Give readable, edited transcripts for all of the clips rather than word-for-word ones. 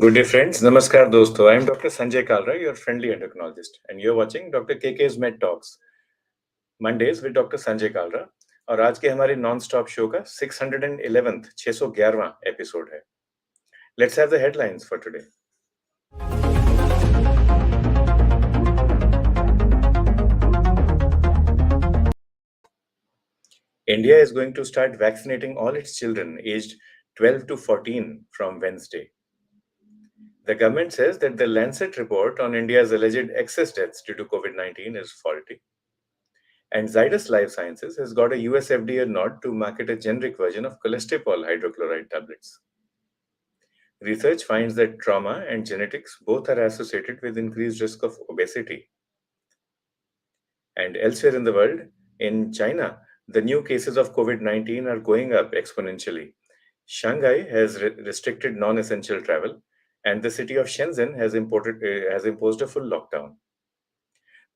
Good day, friends. Namaskar, dosto. I am Dr. Sanjay Kalra, your friendly endocrinologist, and you're watching Dr. KK's Med Talks, Mondays with Dr. Sanjay Kalra. और आज के हमारे non stop show का 611th 611वां episode है. Let's have the headlines for today. India is going to start vaccinating all its children aged 12 to 14 from Wednesday. The government says that the Lancet report on India's alleged excess deaths due to COVID-19 is faulty. And Zydus Life Sciences has got a US FDA nod to market a generic version of cholesterol hydrochloride tablets. Research finds that trauma and genetics both are associated with increased risk of obesity. And elsewhere in the world, in China, the new cases of COVID-19 are going up exponentially. Shanghai has restricted non-essential travel, and the city of Shenzhen has imposed a full lockdown.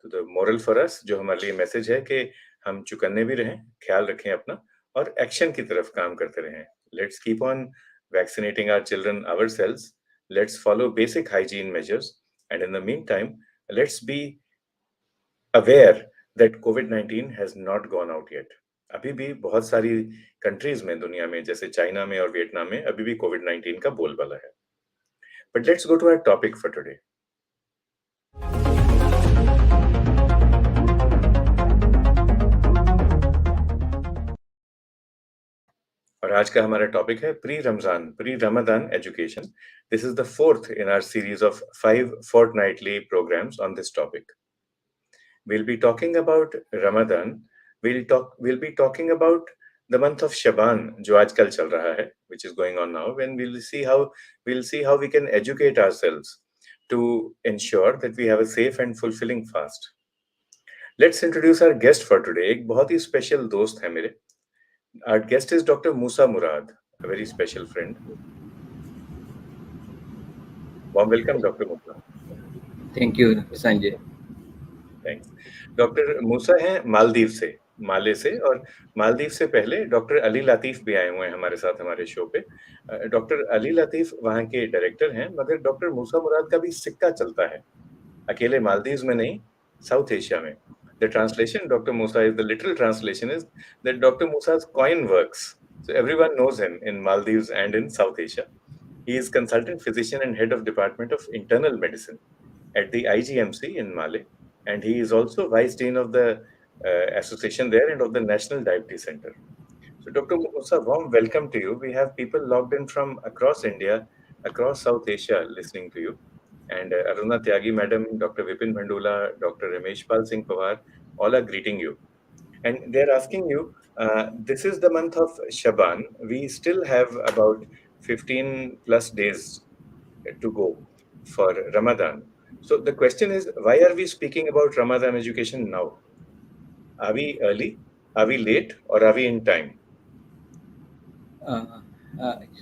तो the moral for us जो हमारे लिए message है कि हम चुकन्ने भी रहें, ख्याल रखें अपना और एक्शन की तरफ काम करते रहें. Let's keep on vaccinating our children ourselves. Let's follow basic hygiene measures and in the meantime let's be aware that कोविड-19 has not gone out yet. अभी भी बहुत सारी कंट्रीज में दुनिया में जैसे चाइना में और वियतनाम में अभी भी कोविड-19 का बोलबाला है. But let's go to our topic for today. और आज का हमारा टॉपिक है pre Ramzan education. This is the fourth in our series of 5 fortnightly programs on this topic. We'll be talking about Ramadan. We'll be talking about the month of Shaban, जो आजकल चल रहा है, which is going on now. When we'll see how we can educate ourselves to ensure that we have a safe and fulfilling fast. Let's introduce our guest for today. एक बहुत ही special दोस्त है मेरे. Our guest is Dr. Musa Murad, a very special friend. Warm welcome, Dr. Musa. Thank you, Sanjay. Thanks. Doctor Musa हैं मालदीव से, माले से, और मालदीव से पहले डॉक्टर अली लतीफ भी आए हुए हैं हमारे साथ हमारे शो पे. डॉक्टर अली लतीफ वहाँ के डायरेक्टर हैं, मगर डॉक्टर मूसा मुराद का भी सिक्का चलता है, अकेले मालदीव में नहीं, साउथ एशिया में. The translation, Dr. Musa, is the literal translation is that Dr. Musa's coin works. So everyone knows him in Maldives and in South Asia. He is consultant physician and head of Department of Internal Medicine at the IGMC in Male. And he is also vice dean of the association there and of the National Diabetes Center. So Dr. Musa, warm welcome to you. We have people logged in from across India, across South Asia listening to you. And Aruna Tyagi Madam, Dr. Vipin Bhandula, Dr. Ramesh Pal Singh Pawar, all are greeting you. And they're asking you, this is the month of Shaban. We still have about 15 plus days to go for Ramadan. So the question is, why are we speaking about Ramadan education now? Are we early? Are we late? Or are we in time?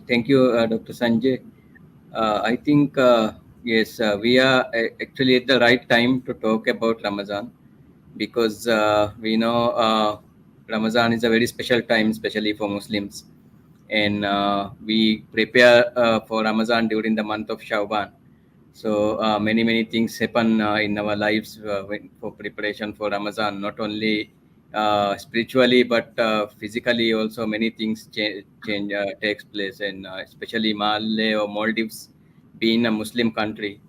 Thank you, Dr. Sanjay. I think, yes, we are actually at the right time to talk about Ramadan because we know Ramadan is a very special time, especially for Muslims. And we prepare for Ramadan during the month of Shawban. So many things happen in our lives for preparation for Ramadan, not only spiritually but physically also many things change takes place, and especially Malay or Maldives being a Muslim country,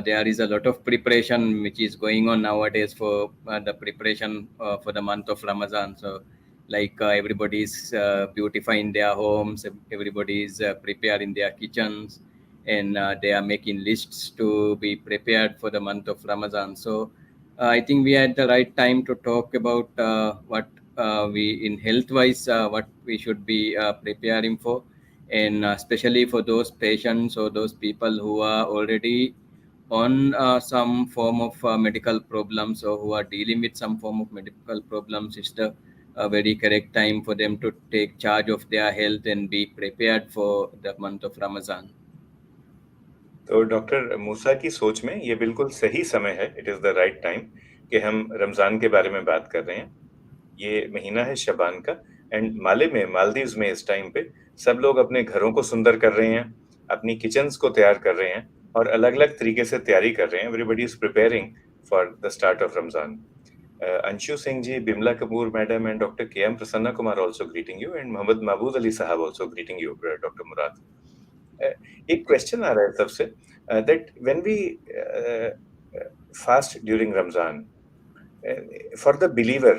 there is a lot of preparation which is going on nowadays for the preparation for the month of Ramadan. So like everybody is beautifying their homes, everybody is preparing their kitchens, and they are making lists to be prepared for the month of Ramadan. So I think we are at the right time to talk about what we in health wise what we should be preparing for, and especially for those patients or those people who are already on some form of medical problems or who are dealing with some form of medical problems. It's the very correct time for them to take charge of their health and be prepared for the month of Ramadan. तो doctor मूसा की सोच में ये बिल्कुल सही समय है, it is the right time कि हम रमजान के बारे में बात कर रहे हैं. ये महीना है शबान का, एंड माले में, मालदीव्स में इस टाइम पे सब लोग अपने घरों को सुंदर कर रहे हैं, अपनी किचन्स को तैयार कर रहे हैं और अलग-अलग तरीके से तैयारी कर रहे हैं। Everybody is preparing for the start of Ramzan. Anshu Singh ji, Bimla Kapoor madam, and Dr. K.M. Prasanna Kumar also greeting you, and Mohammad Mahbood Ali Sahab also greeting you, Dr. Murad. एक question आ रहा है सबसे that when we fast during Ramzan, for the believer,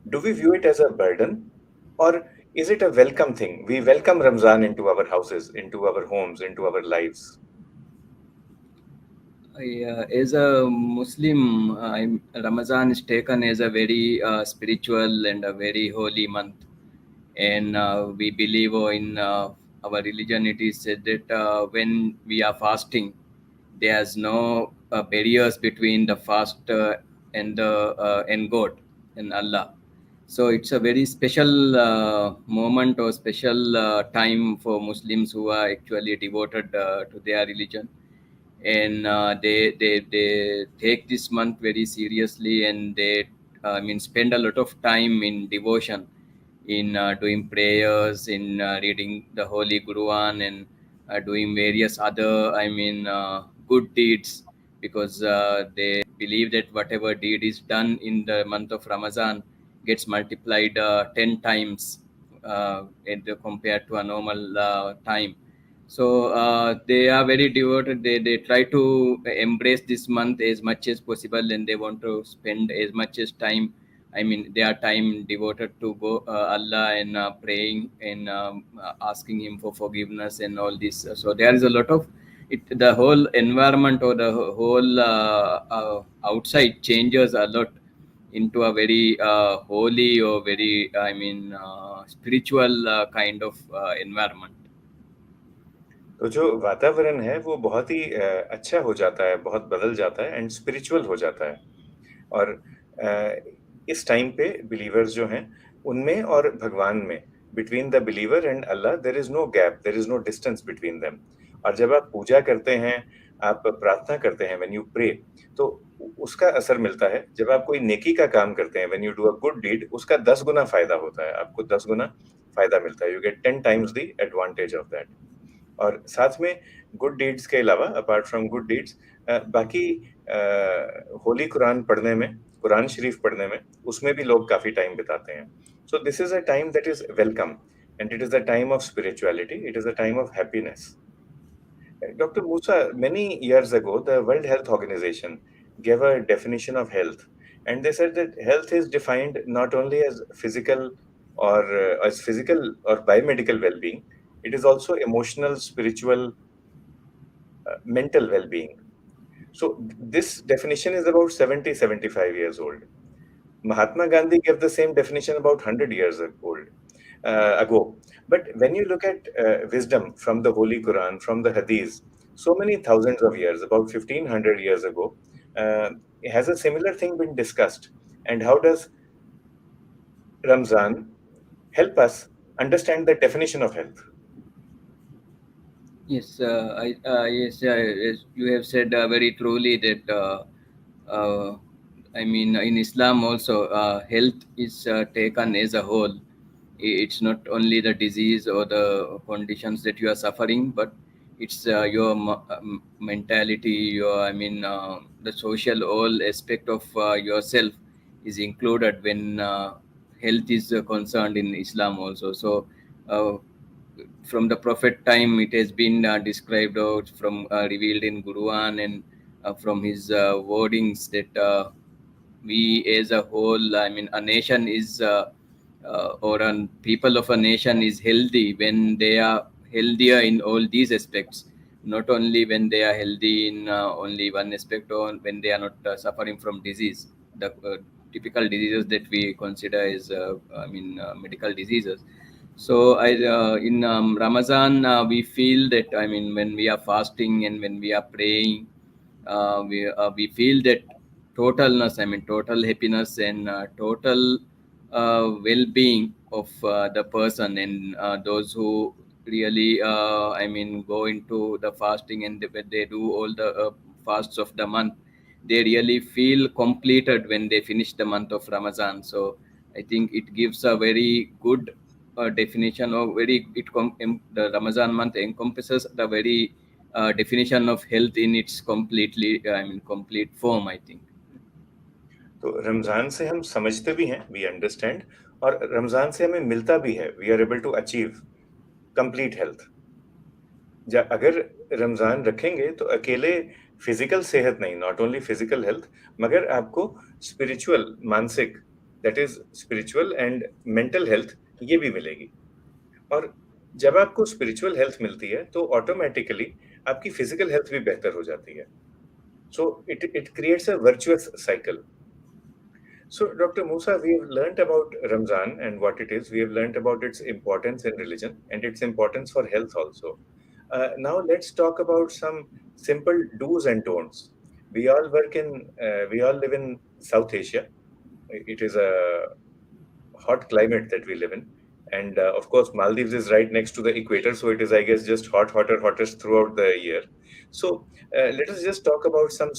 do we view it as a burden or is it a welcome thing? We welcome Ramzan into our houses, into our homes, into our lives. As a Muslim, Ramadan is taken as a very spiritual and a very holy month. And we believe in our religion, it is said that when we are fasting, there's no barriers between the fast and God and Allah. So it's a very special moment or special time for Muslims who are actually devoted to their religion, and they take this month very seriously, and they spend a lot of time in devotion, in doing prayers, in reading the Holy Quran, and doing various other good deeds, because they believe that whatever deed is done in the month of Ramadan gets multiplied 10 times compared to a normal time. So they are very devoted. They try to embrace this month as much as possible, and they want to spend as much as time. Their time devoted to go Allah, and praying, and asking Him for forgiveness and all this. So there is a lot of it. The whole environment or the whole outside changes a lot into a very holy or very spiritual kind of environment. तो जो वातावरण है वो बहुत ही अच्छा हो जाता है, बहुत बदल जाता है एंड स्पिरिचुअल हो जाता है। और अ, इस टाइम पे बिलीवर्स जो हैं, उनमें और भगवान में, between the believer and Allah there is no gap, there is no distance between them. और जब आप पूजा करते हैं, आप प्रार्थना करते हैं, व्हेन यू प्रे, तो उसका असर मिलता है। जब आप कोई नेकी का काम करते हैं, when you do a good deed, उसका 10 गुना फ़ायदा होता है, आपको 10 गुना फ़ायदा मिलता है। You get 10 times the advantage of that. और साथ में गुड डीड्स के अलावा, अपार्ट फ्रॉम गुड डीड्स, बाकी होली कुरान पढ़ने में, कुरान शरीफ पढ़ने में, उसमें भी लोग काफ़ी टाइम बिताते हैं। So this is a time that is welcome, and it is a time of spirituality, it is a time of happiness. Dr. Musa, many years ago, the World Health Organization gave a definition of health, and they said that health is defined not only as physical or biomedical well-being, it is also emotional, spiritual, mental well-being. So this definition is about 70, 75 years old. Mahatma Gandhi gave the same definition about 100 years ago. But when you look at wisdom from the Holy Quran, from the Hadith, so many thousands of years, about 1500 years ago, has a similar thing been discussed? And how does Ramzan help us understand the definition of health? Yes, yes, you have said very truly that in Islam also, health is taken as a whole. It's not only the disease or the conditions that you are suffering, but it's your mentality, the social all aspect of yourself is included when health is concerned in Islam also. So. From the prophet time, it has been described out from revealed in Quran, and from his wordings that we as a whole, a nation is or a people of a nation is healthy when they are healthier in all these aspects, not only when they are healthy in only one aspect, or when they are not suffering from disease, the typical diseases that we consider as medical diseases. So in Ramadan, we feel that, when we are fasting and when we are praying, we feel that totalness, total happiness, and total well-being of the person, and those who really, go into the fasting, and when they do all the fasts of the month, they really feel completed when they finish the month of Ramadan. So I think it gives a very good definition of very the Ramadan month encompasses the very definition of health in its complete form, I think. तो रमज़ान से हम समझते भी हैं, we understand, और रमज़ान से हमें मिलता भी है, we are able to achieve complete health. अगर रमज़ान रखेंगे तो अकेले फिजिकल सेहत नहीं, नॉट ओनली फिजिकल हेल्थ, मगर आपको स्पिरिचुअल, मानसिक, that is spiritual and mental health, ये भी मिलेगी। और जब आपको स्पिरिचुअल हेल्थ मिलती है तो ऑटोमेटिकली आपकी फिजिकल हेल्थ भी बेहतर हो जाती है। So it creates a virtuous cycle. So, Dr. Musa, we have learnt about Ramzan and what it is. We have learnt about its importance in religion and its importance for health also. Now, let's talk about some simple do's and don'ts. We all live in South Asia. It is a hot climate that we live in. And of course, Maldives is right next to the equator. So it is, I guess, just hot, hotter, hottest throughout the year. So let us just talk about some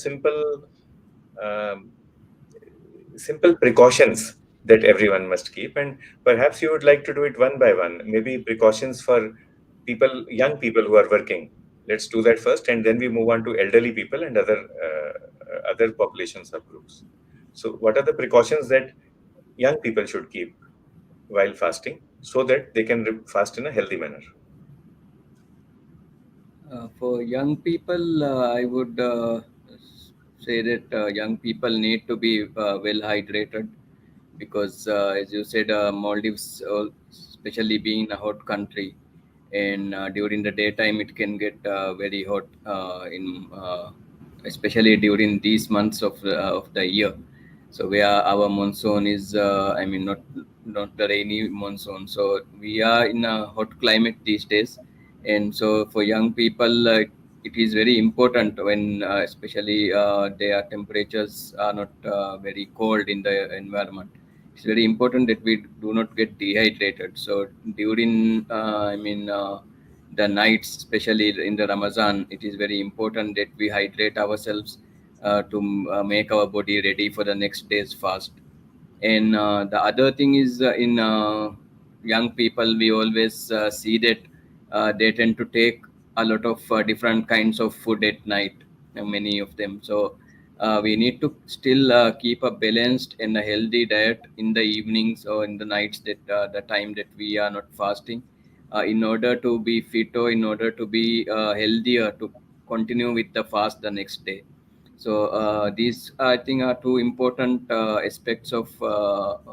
um, simple precautions that everyone must keep, and perhaps you would like to do it one by one. Maybe precautions for people, young people who are working. Let's do that first, and then we move on to elderly people and other population subgroups. So what are the precautions that young people should keep while fasting so that they can fast in a healthy manner? For young people, I would say that young people need to be well hydrated because, as you said, Maldives, especially being a hot country, and during the daytime it can get very hot especially during these months of the year. So where our monsoon is, not the rainy monsoon. So we are in a hot climate these days, and so for young people, it is very important when, especially, their temperatures are not very cold in the environment. It's very important that we do not get dehydrated. So during, the nights, especially in the Ramadan, it is very important that we hydrate ourselves to make our body ready for the next day's fast. And the other thing is, in young people, we always see that they tend to take a lot of different kinds of food at night, many of them. So we need to still keep a balanced and a healthy diet in the evenings or in the nights, that the time that we are not fasting, in order to be fit, or in order to be healthier to continue with the fast the next day. So these, I think, are two important aspects of for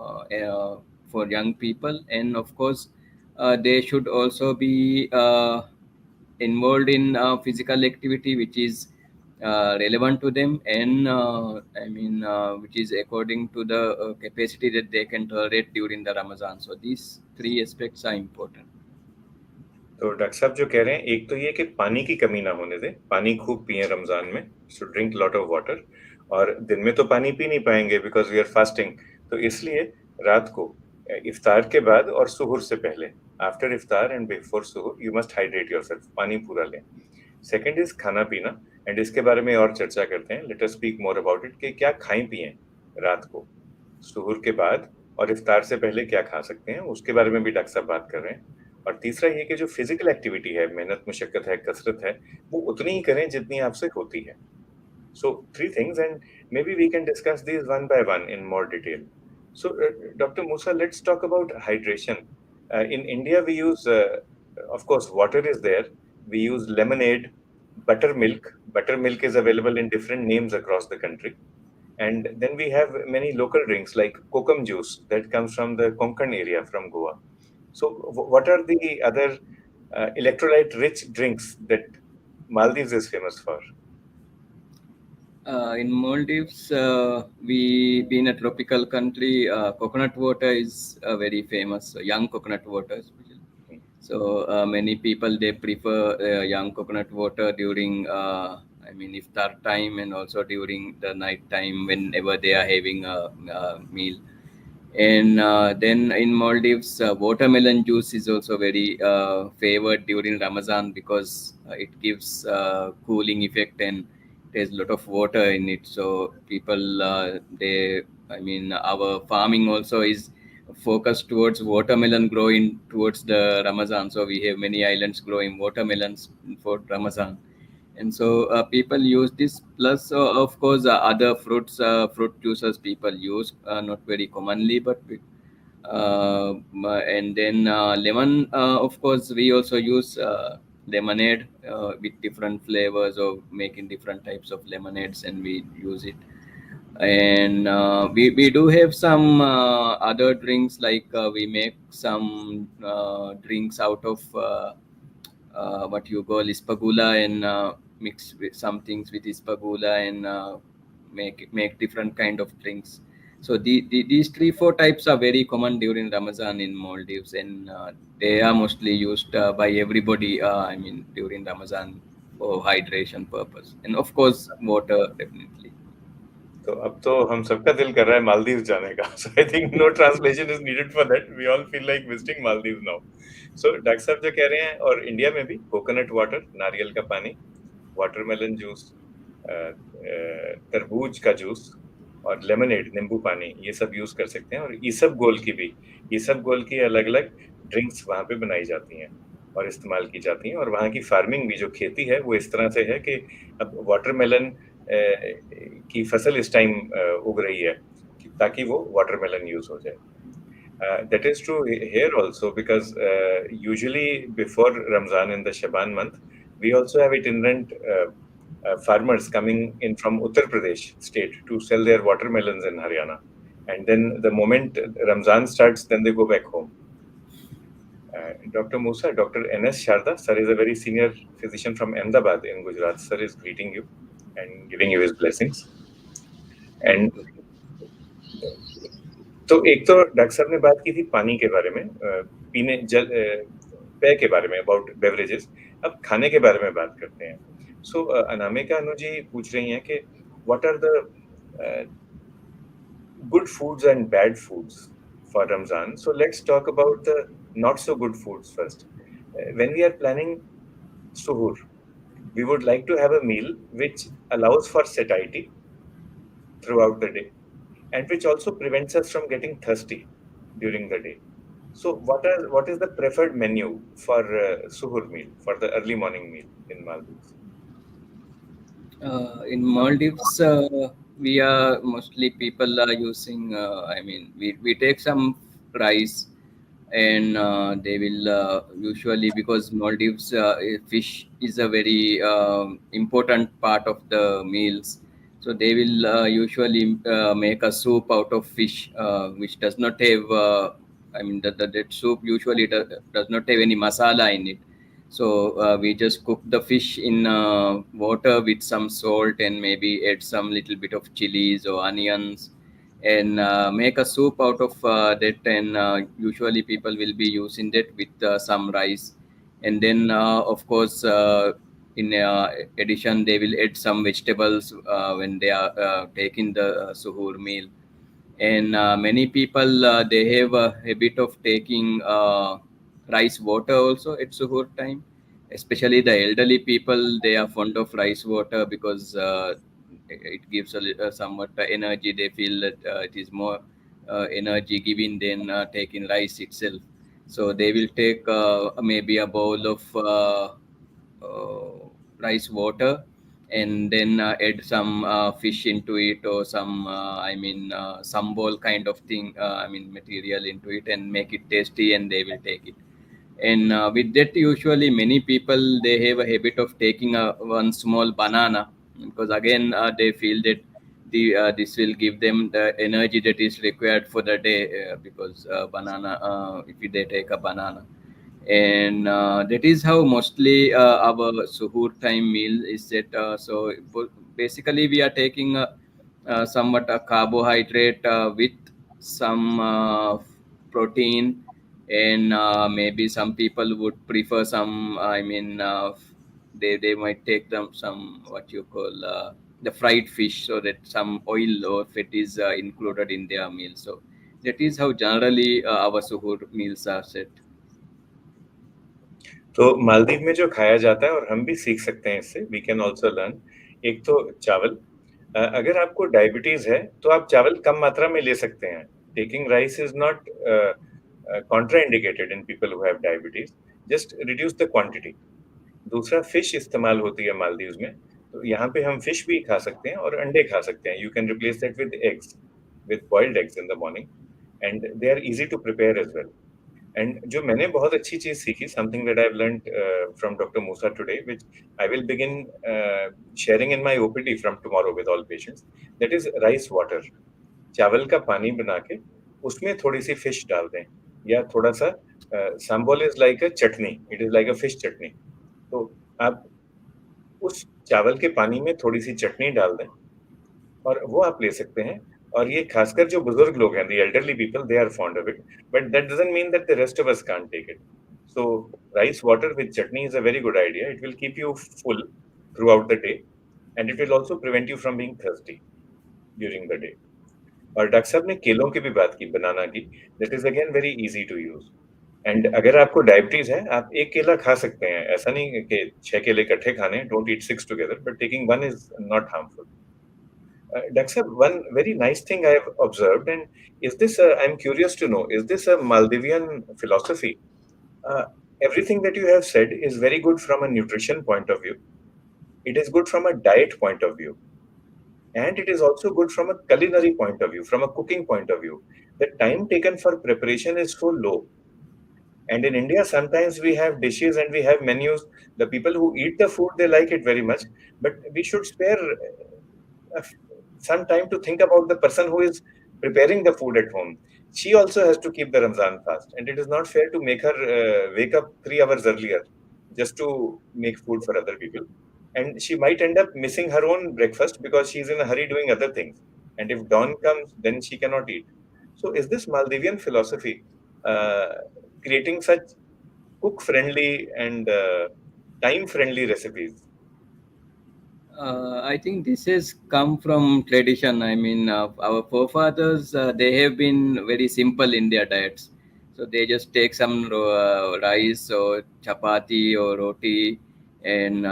young people, and of course, they should also be involved in physical activity which is relevant to them, and which is according to the capacity that they can tolerate during the Ramadan. So these three aspects are important. तो doctor साहब जो कह रहे हैं, एक तो ये कि पानी की कमी ना होने दें, पानी खूब पिएं रमजान में, सो ड्रिंक लॉट ऑफ वाटर। और दिन में तो पानी पी नहीं पाएंगे बिकॉज वी आर फास्टिंग, तो इसलिए रात को इफ्तार के बाद और सुहूर से पहले, after iftar and before suhoor, you must hydrate yourself, पानी पूरा लें। सेकंड इज खाना पीना, एंड इसके बारे में और चर्चा करते हैं, let us speak more about it, कि क्या खाएं पिएं रात को, सुहूर के बाद और इफ्तार से पहले क्या खा सकते हैं, उसके बारे में भी डॉक्टर साहब बात कर रहे हैं। और तीसरा ये कि जो फिजिकल एक्टिविटी है, मेहनत मुशक्कत है, कसरत है, वो उतनी ही करें जितनी आपसे होती है। So three things, and maybe we can discuss these one by one in more detail. So, Dr. Musa, let's talk about hydration. In India, we use, of course, water is there. We use lemonade, buttermilk. Buttermilk is available in different names across the country. And then we have many local drinks like kokum juice that comes from the Konkan area, from Goa. So, what are the other electrolyte-rich drinks that Maldives is famous for? In Maldives, we being a tropical country, coconut water is very famous. Young coconut water, especially. So many people, they prefer young coconut water during, iftar time, and also during the night time whenever they are having a meal. And then in Maldives, watermelon juice is also very favored during Ramadan because it gives cooling effect, and there's a lot of water in it. So people, our farming also is focus towards watermelon growing towards the Ramadan. So we have many islands growing watermelons for Ramadan, and so people use this. Plus, of course, other fruits, fruit juices people use, not very commonly, but and then lemon. Of course, we also use lemonade with different flavors of making different types of lemonades, and we use it. And we do have some other drinks, like we make some drinks out of what you call ispagula, and mix with some things with ispagula, and make different kind of drinks. So these three four types are very common during Ramadan in Maldives, and they are mostly used by everybody, I mean, during Ramadan for hydration purpose, and of course water definitely. तो अब तो हम सबका दिल कर रहा है मालदीव जाने का. So I think no translation is needed for that. We all feel like visiting Maldives now. So doctor साहब जो कह रहे हैं, और इंडिया में भी कोकोनट वाटर, नारियल का पानी, वाटरमेलन जूस, तरबूज का जूस और लेमनेड, नींबू पानी, ये सब यूज कर सकते हैं. और ईसबगोल की भी, ईसबगोल की अलग अलग ड्रिंक्स वहां पे बनाई जाती हैं और इस्तेमाल की जाती हैं. और वहाँ की फार्मिंग भी, जो खेती है, वो इस तरह से है कि अब वाटरमेलन की फसल इस टाइम उग रही है ताकि वो वाटरमेलन यूज हो जाए. That is true here also, because usually before Ramzan in the Shaban month, we also have itinerant farmers coming in from Uttar Pradesh state to sell their watermelons in Haryana. And then the moment Ramzan starts, then they go back home. Dr. Musa, Dr. N.S. Sharda, sir is a very senior physician from Ahmedabad in Gujarat. Sir is greeting you and giving you his blessings. And तो एक तो doctor साहब ने बात की थी पानी के बारे में, पीने जल, पेय के बारे में, अबाउट बेवरेजेस. अब खाने के बारे में बात करते हैं. सो अनामिका अनु जी पूछ रही हैं कि what are the good foods and bad foods for Ramzan. So let's talk about the not so good foods first. When we are planning suhoor, we would like to have a meal which allows for satiety throughout the day, and which also prevents us from getting thirsty during the day. So what is the preferred menu for suhoor meal, for the early morning meal in Maldives? In Maldives, we are mostly people are using. I mean, we take some rice, and they will usually, because Maldives fish is a very important part of the meals. So they will usually make a soup out of fish, which does not have. I mean, that soup usually does not have any masala in it. So we just cook the fish in water with some salt, and maybe add some little bit of chilies or onions, and make a soup out of that. And usually people will be using that with some rice. And then, of course, in addition, they will add some vegetables when they are taking the suhoor meal. And many people, they have a habit of taking rice water also at suhoor time, especially the elderly people. They are fond of rice water because it gives somewhat energy. They feel that it is more energy giving than taking rice itself. So they will take maybe a bowl of rice water, and then add some fish into it, or some some bowl kind of thing, material into it, and make it tasty, and they will take it. And with that, usually many people, they have a habit of taking one small banana, because again they feel that this will give them the energy that is required for the day, because banana, if they take a banana. And that is how mostly our suhoor time meal is set. So basically we are taking somewhat a carbohydrate with some protein, and maybe some people would prefer some, they might take them some, what you call, the fried fish, so that some oil or fat is included in their meal. So that is how generally our suhoor meals are set. तो मालदीव में जो खाया जाता है, और हम भी सीख सकते हैं इससे, वी कैन ऑल्सो लर्न. एक तो चावल. अगर आपको डायबिटीज है तो आप चावल कम मात्रा में ले सकते हैं, Taking rice is not contraindicated in people who have diabetes. Just reduce the quantity. दूसरा फिश इस्तेमाल होती है मालदीव्स में, तो यहाँ पे हम फिश भी खा सकते हैं और अंडे खा सकते हैं. You can replace that with eggs, with boiled eggs in the morning, and they are easy to prepare as well. And जो मैंने बहुत अच्छी चीज सीखी, something that I have learned from doctor Musa today, which I will begin sharing in my OPD from tomorrow with all patients, that is rice water. चावल का पानी बना के उसमें थोड़ी सी फिश डाल दें, या थोड़ा सा sambol is like a chutney, it is like a fish chutney. तो आप उस चावल के पानी में थोड़ी सी चटनी डाल दें और वो आप ले सकते हैं. और ये खासकर जो बुजुर्ग लोग हैं, the elderly people, they are fond of it, but that doesn't mean that the rest of us can't take it. So rice water with chutney is a very good idea. It will keep you full throughout the day, and it will also prevent you from being thirsty during the day. और doctor साहब ने केलों की भी बात की, banana की. That is again very easy to use. And अगर आपको डायबिटीज है, आप एक केला खा सकते हैं. ऐसा नहीं कि 6 केले इकट्ठे खाने. Don't eat 6 together, but taking one is not harmful. Dr. Sir, one very nice thing I have observed, and is this, I'm curious to know, is this a Maldivian philosophy? Uh, Everything that you have said is very good from a nutrition point of view. It is good from a diet point of view. And it is also good from a culinary point of view, from a cooking point of view. The time taken for preparation is so low. And in India, sometimes we have dishes and we have menus. The people who eat the food, they like it very much. But we should spare some time to think about the person who is preparing the food at home. She also has to keep the Ramzan fast, and it is not fair to make her wake up 3 hours earlier just to make food for other people. And she might end up missing her own breakfast because she's in a hurry doing other things. And if dawn comes, then she cannot eat. So, is this Maldivian philosophy uh, creating such cook friendly and time friendly recipes? I think this has come from tradition. I mean, our forefathers, they have been very simple in their diets. So they just take some rice or chapati or roti and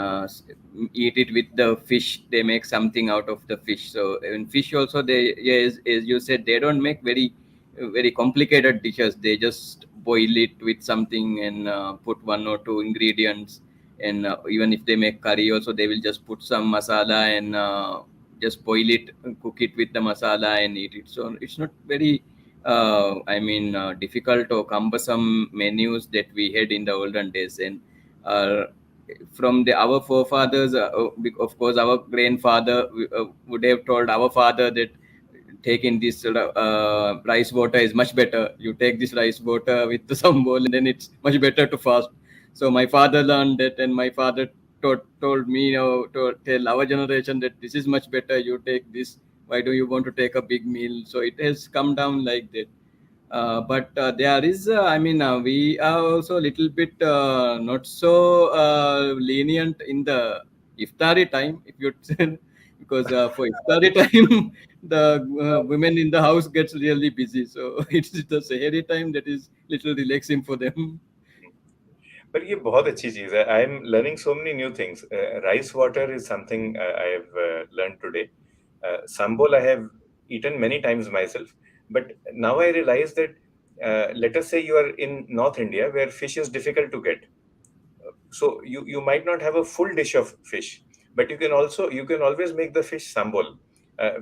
eat it with the fish. They make something out of the fish. So in fish also, they, yes, as you said, they don't make very complicated dishes. They just boil it with something and put one or two ingredients, and even if they make curry also, they will just put some masala and just boil it, cook it with the masala and eat it. So it's not very difficult or cumbersome menus that we had in the olden days. And uh, from the our forefathers, of course our grandfather would have told our father that taking this rice water is much better. You take this rice water with some bowl, and then it's much better to fast. So my father learned that, and my father told me, to tell our generation that this is much better. You take this. Why do you want to take a big meal? So it has come down like that. But there is, we are also a little bit not so lenient in the iftari time, if you because for iftari time, the women in the house gets really busy. So it's the Sahari time that is little relaxing for them. पर ये बहुत अच्छी चीज है. I am learning so many new things. Rice water is something I have learn today. Sambol I have eaten many times myself, but now I realize that let us say you are in North India where fish is difficult to get. So you might not have a full dish of fish, but you can always make the fish sambol.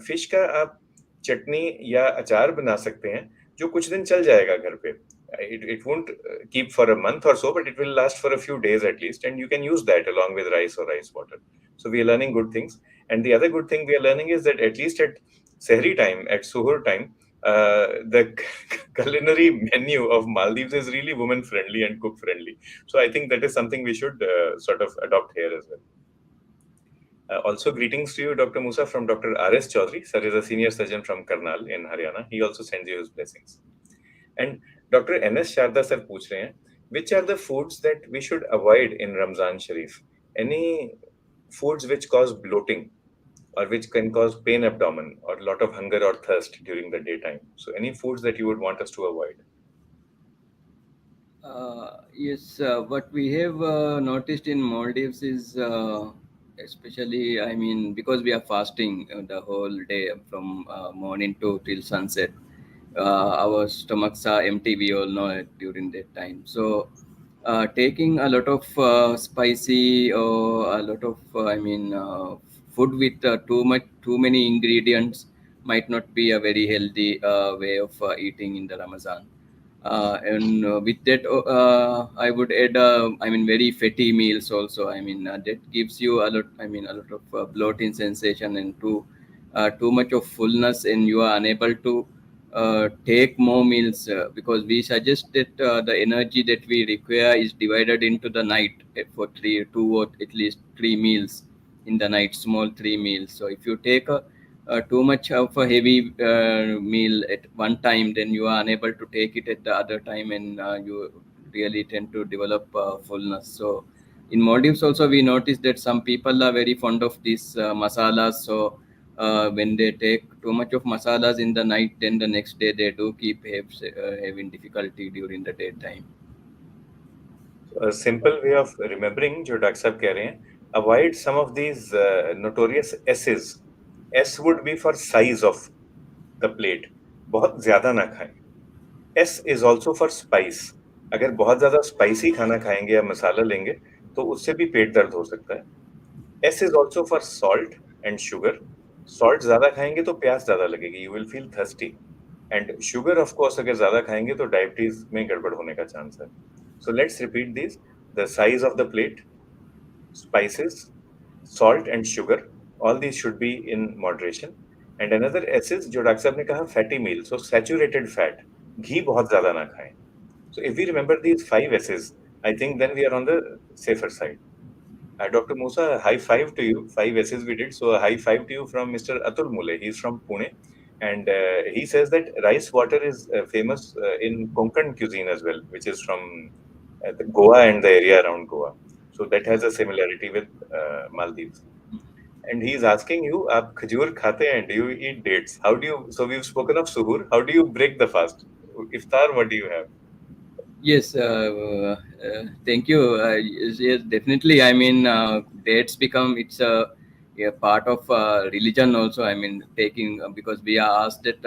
Fish का आप चटनी या अचार बना सकते हैं जो कुछ दिन चल जाएगा घर पे. It won't keep for a month or so, but it will last for a few days at least, and you can use that along with rice or rice water. So we are learning good things. And the other good thing we are learning is that at least at Sehri time, at Suhoor time, the culinary menu of Maldives is really woman friendly and cook friendly. So I think that is something we should sort of adopt here as well. Also, greetings to you, Dr. Musa, from Dr. R.S. Chaudhary. Sir is a senior surgeon from Karnal in Haryana. He also sends you his blessings. And Dr. N.S. Sharda sir पूछ रहे हैं, which are the foods that we should avoid in Ramzan Sharif? Any foods which cause bloating or which can cause pain abdomen or a lot of hunger or thirst during the daytime? So any foods that you would want us to avoid? Yes, what we have noticed in Maldives is, especially, I mean, because we are fasting the whole day from morning to till sunset. our stomachs are empty. We all know it during that time. So taking a lot of spicy or a lot of food with too many ingredients might not be a very healthy way of eating in the Ramadan. And with that, I would add, very fatty meals also. That gives you a lot. A lot of bloating sensation and too much of fullness, and you are unable to take more meals because we suggest that the energy that we require is divided into the night for two or at least three meals in the night, small three meals. So if you take too much of a heavy meal at one time, then you are unable to take it at the other time, and you really tend to develop fullness. So in Maldives also we noticed that some people are very fond of these masalas. So when they take too much of masalas in the night, then the next day they do having difficulty during the daytime. A simple way of remembering जो doctor साहब कह रहे हैं, avoid some of these notorious S's. S would be for size of the plate. बहुत ज्यादा ना खाएं. S is also for spice. अगर बहुत ज्यादा स्पाइसी खाना खाएंगे या मसाला लेंगे तो उससे भी पेट दर्द हो सकता है. S is also for salt and sugar. Salt ज्यादा खाएंगे तो प्यास ज्यादा लगेगी. You will feel thirsty. And sugar, of course, अगर ज्यादा खाएंगे तो डायबिटीज में गड़बड़ होने का चांस है. So let's repeat these. The size of the plate, spices, salt and sugar. All these should be in moderation. And another S is जो डॉक्टर साहब ने कहा fatty meal. So saturated fat. घी बहुत ज्यादा ना खाएं. So if we remember these five S's, I think then we are on the safer side. Dr. Musa, high five to you. Five S's we did. So a high five to you from Mr. Atul Mule. He's from Pune. And he says that rice water is famous in Konkan cuisine as well, which is from the Goa and the area around Goa. So that has a similarity with Maldives. And he's asking you, आप खजूर खाते हैं? Do you eat dates? How do you? So we've spoken of suhoor. How do you break the fast? Iftar, what do you have? Yes, thank you. Yes, definitely. Dates become a part of religion also. Taking because we are asked that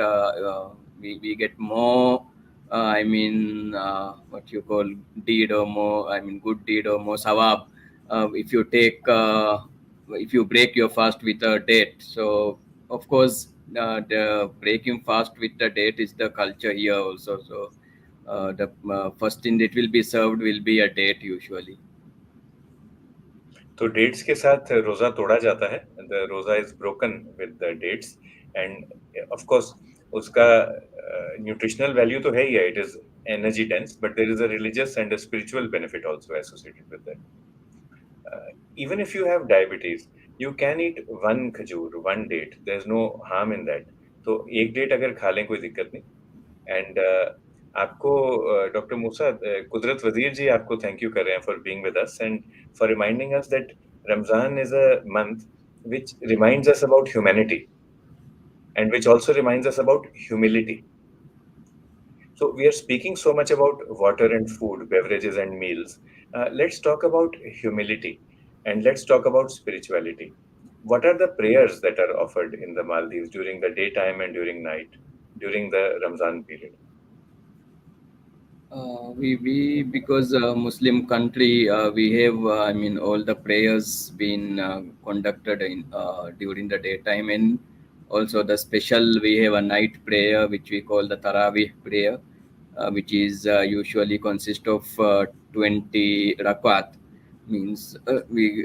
we get more. What you call deed or more. Good deed or more sawab. If you take, if you break your fast with a date. So of course, the breaking fast with the date is the culture here also. So the first thing that will be served will be a date usually. तो dates के साथ रोजा तोड़ा जाता है. The roza is broken with the dates and of course उसका nutritional value तो है ही है. It is energy dense but there is a religious and a spiritual benefit also associated with that. Even if you have diabetes, you can eat one खजूर, one date. There's no harm in that. तो एक date अगर खा लें कोई दिक्कत नहीं. And आपको डॉक्टर मूसा, कुदरत वजीर जी आपको थैंक यू कर रहे हैं for being with us and for reminding us that Ramzan is a month which reminds us about humanity and which also reminds us about humility. So we are speaking so much about water and food, beverages and meals. Let's talk about humility and let's talk about spirituality. What are the prayers that are offered in the Maldives during the daytime and during night, during the Ramzan period? We because Muslim country, we have all the prayers being conducted in during the daytime, and also the special we have a night prayer which we call the Tarawih prayer, which is usually consist of 20 rakat. Means we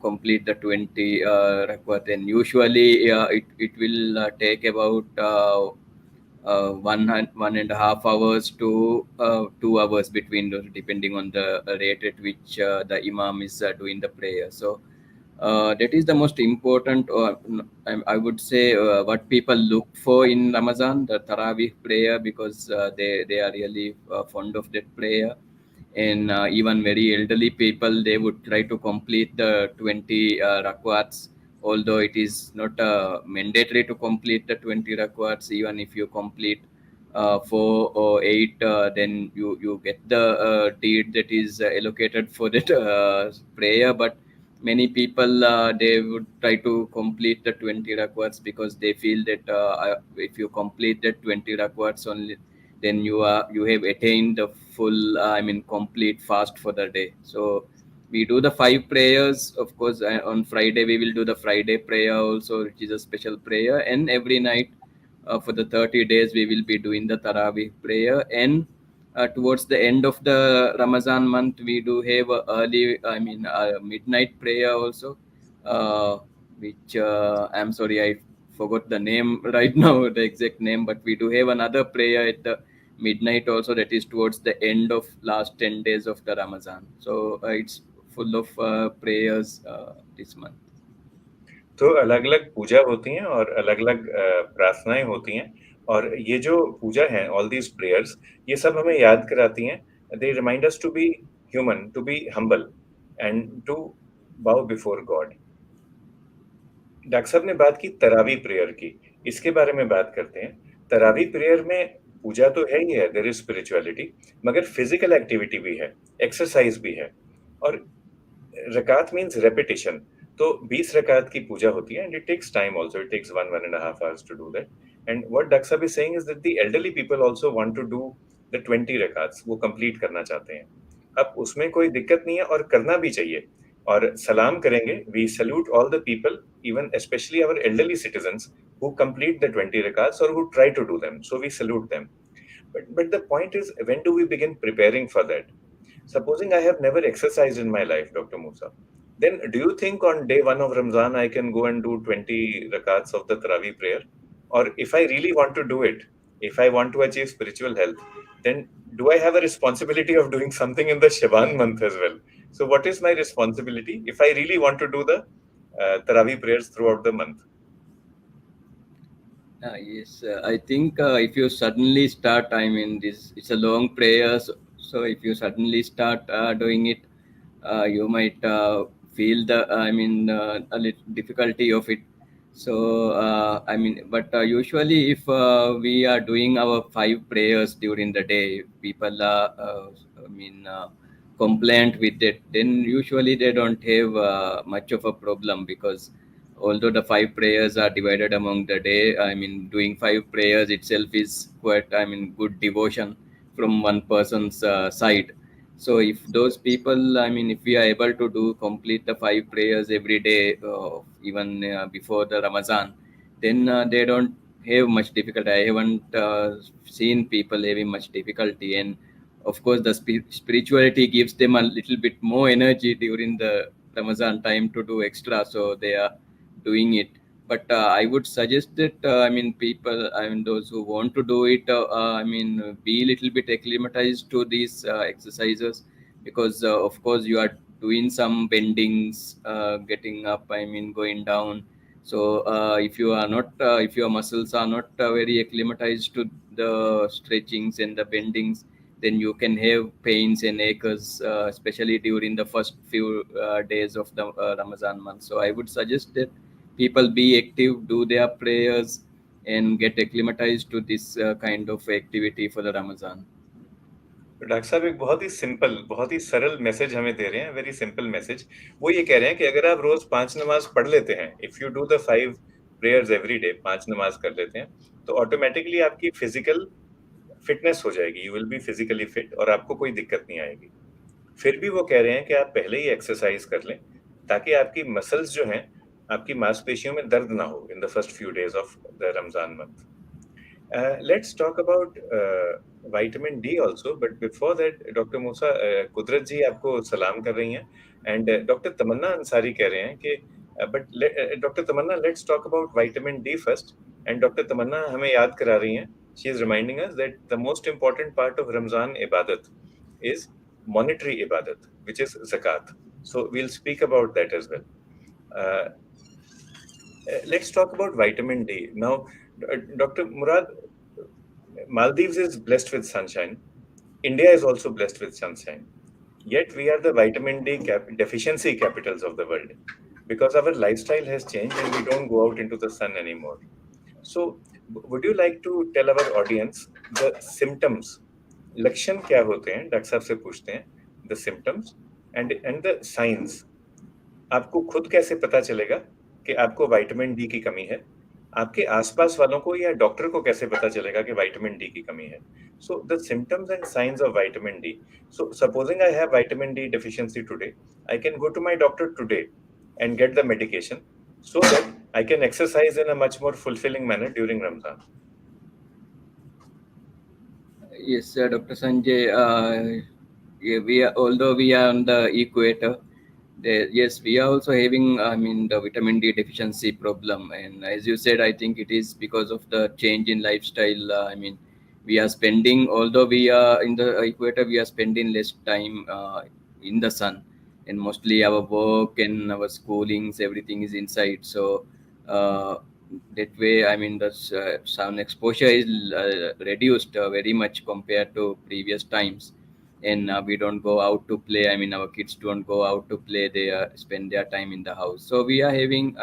complete the 20 rakat, and usually it will take about 1.5 hours to 2 hours between those, depending on the rate at which the imam is doing the prayer. So that is the most important, I would say, what people look for in Ramadan, the Tarawih prayer, because they are really fond of that prayer. And even very elderly people, they would try to complete the 20 rakwats, although it is not mandatory to complete the 20 rakwats. Even if you complete 4 or 8, then you get the deed that is allocated for that prayer. But many people they would try to complete the 20 rakats because they feel that if you complete the 20 rakats only, then you have attained the full complete fast for the day. So we do the five prayers, of course. On Friday we will do the Friday prayer also, which is a special prayer, and every night for the 30 days we will be doing the Tarawih prayer. And towards the end of the Ramazan month, we do have a midnight prayer also, uh, which I'm sorry, I forgot the name right now, the exact name, but we do have another prayer at the midnight also, that is towards the end of last 10 days of the Ramazan. So it's full of prayers this month. तो अलग-अलग पूजा होती हैं और अलग-अलग प्रार्थनाएँ होती हैं और ये जो पूजा है, ऑल दीज़ प्रेयर्स, ये सब हमें याद कराती हैं, they remind us to be human, to be humble and to bow before God. Doctor साहब ने बात की तरावी प्रेयर की, इसके बारे में बात करते हैं। तरावी प्रेयर में पूजा तो है ही है, देयर इज़ स्पिरिचुअलिटी, मगर फिज़िकल एक्टिविटी भी है, एक्सरसाइज़ भी है और रकात मीन्स रेपिटिशन। तो 20 रकात की पूजा होती है and it takes time also, it takes 1 and a half hours to do that. And what doctor sahab is saying is that the elderly people also want to do the 20 रकात्स, वो complete करना चाहते हैं। अब उसमें कोई दिक्कत नहीं है और करना भी चाहिए और सलाम करेंगे। We salute all the people, even specially our elderly citizens who complete the 20 rakats और who try to do them, so we salute them. But the point is, when do we begin preparing for that? Supposing I have never exercised in my life, Dr. Musa, then do you think on day one of Ramzan I can go and do 20 rakats of the Tarawih prayer? Or if I really want to do it, if I want to achieve spiritual health, then do I have a responsibility of doing something in the Shaban month as well? So, what is my responsibility if I really want to do the Tarawih prayers throughout the month? Yes, I think if you suddenly start, I mean, this it's a long prayer. So if you suddenly start doing it, you might feel a little difficulty of it. So but usually if we are doing our five prayers during the day, people are, compliant with it. Then usually they don't have much of a problem, because although the five prayers are divided among the day, doing five prayers itself is quite, good devotion from one person's side. So if those people, if we are able to do complete the five prayers every day, even before the Ramazan, then they don't have much difficulty. I haven't seen people having much difficulty. And of course the spirituality gives them a little bit more energy during the Ramazan time to do extra, so they are doing it. But I would suggest that people, those who want to do it, be a little bit acclimatized to these exercises, because of course you are doing some bendings, getting up, going down. So if you are not if your muscles are not very acclimatized to the stretchings and the bendings, then you can have pains and aches, especially during the first few days of the Ramazan month. So I would suggest that people be active, do their prayers, and get acclimatized to this kind of activity for the Ramazan. तो doctor साहब एक बहुत ही simple, बहुत ही सरल message हमें दे रहे हैं, very simple message. वो ये कह रहे हैं कि अगर आप रोज 5 नमाज पढ़ लेते हैं, if you do the 5 prayers every day, 5 नमाज कर लेते हैं, तो ऑटोमेटिकली आपकी फिजिकल फिटनेस हो जाएगी, you will be physically fit और आपको कोई दिक्कत नहीं आएगी। फिर भी वो कह रहे हैं कि आप पहले ही एक्सरसाइज कर लें, ताकि आपकी मसल्स जो हैं, आपकी मांसपेशियों में दर्द ना हो in the first few days of the Ramzan month. Let's talk about vitamin D also, but before that, Dr. Musa, कुदरत जी आपको सलाम कर रही हैं, and Dr. तमन्ना अंसारी कह रहे हैं कि Dr. Tamannaah, let's talk about vitamin D first, and Dr. तमन्ना हमें याद करा रही हैं, she is reminding us that the most important part of Ramzan ibadat is monetary ibadat, which is zakat. So we'll speak about that as well. Uh, let's talk about vitamin D. Now, Dr. Murad, Maldives is blessed with sunshine. India is also blessed with sunshine. Yet we are the vitamin D deficiency capitals of the world because our lifestyle has changed and we don't go out into the sun anymore. So, would you like to tell our audience the symptoms? लक्षण क्या होते हैं? Doctor साहब से पूछते हैं the symptoms and the signs आपको खुद कैसे पता चलेगा कि आपको विटामिन डी की कमी है? आपके आस-पास वालों को या डॉक्टर को कैसे पता चलेगा कि विटामिन डी की कमी है? So the symptoms and signs of vitamin D. So supposing I have vitamin D deficiency today, I can go to my doctor today and get the medication so that I can exercise in a much more fulfilling manner during Ramadan. Yes, Dr. Sanjay. Yeah, we are, although we are on the equator, yes, we are also having, I mean, the vitamin D deficiency problem. And as you said, I think it is because of the change in lifestyle. I mean, we are spending, although we are in the equator, we are spending less time in the sun, and mostly our work and our schoolings, everything is inside. So uh, that way, I mean, the sun exposure is reduced very much compared to previous times. And we don't go out to play. I mean, our kids don't go out to play. They spend their time in the house. So we are having,